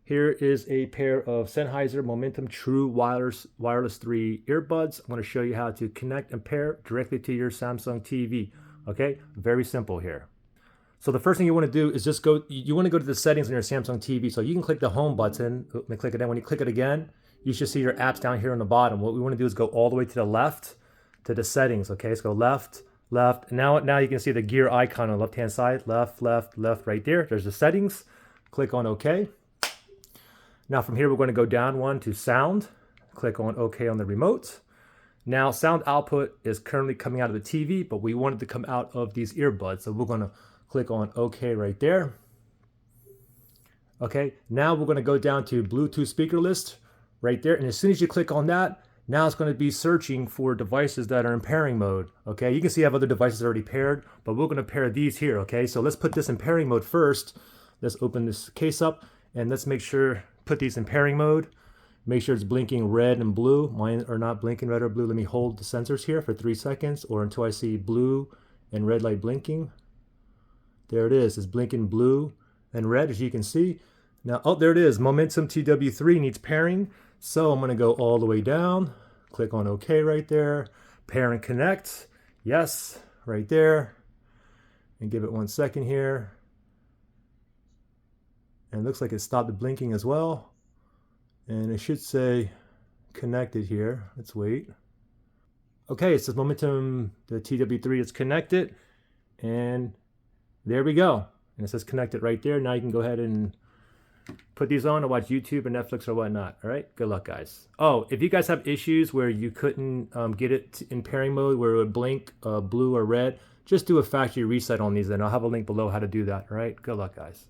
Here is a pair of Sennheiser Momentum True Wireless 3 earbuds. I'm going to show you how to connect and pair directly to your Samsung TV. Okay, very simple here. So the first thing you want to do is just you want to go to the settings on your Samsung TV. So you can click the home button and click it in. When you click it again, you should see your apps down here on the bottom. What we want to do is go all the way to the left to the settings. Okay, let's go left, left. Now you can see the gear icon on the left-hand side. Left, left, left, right there. There's the settings. Click on OK. Now from here, we're going to go down one to sound. Click on OK on the remote. Now sound output is currently coming out of the TV, but we want it to come out of these earbuds. So we're going to click on OK right there. Okay, now we're going to go down to Bluetooth speaker list right there. And as soon as you click on that, now it's going to be searching for devices that are in pairing mode. Okay, you can see I have other devices already paired, but we're going to pair these here. Okay, so let's put this in pairing mode first. Let's open this case up and let's make sure, put these in pairing mode. Make sure it's blinking red and blue. Mine are not blinking red or blue. Let me hold the sensors here for 3 seconds or until I see blue and red light blinking. There it is. It's blinking blue and red, as you can see. Now, oh, there it is. Momentum TW3 needs pairing. So I'm going to go all the way down. Click on OK right there. Pair and connect. Yes, right there. And give it 1 second here. And it looks like it stopped the blinking as well. And it should say connected here. Let's wait. Okay, it says Momentum, the TW3 is connected. And there we go. And it says connected right there. Now you can go ahead and put these on to watch YouTube or Netflix or whatnot. All right, good luck, guys. Oh, if you guys have issues where you couldn't get it in pairing mode where it would blink blue or red, just do a factory reset on these, and I'll have a link below how to do that. All right, good luck, guys.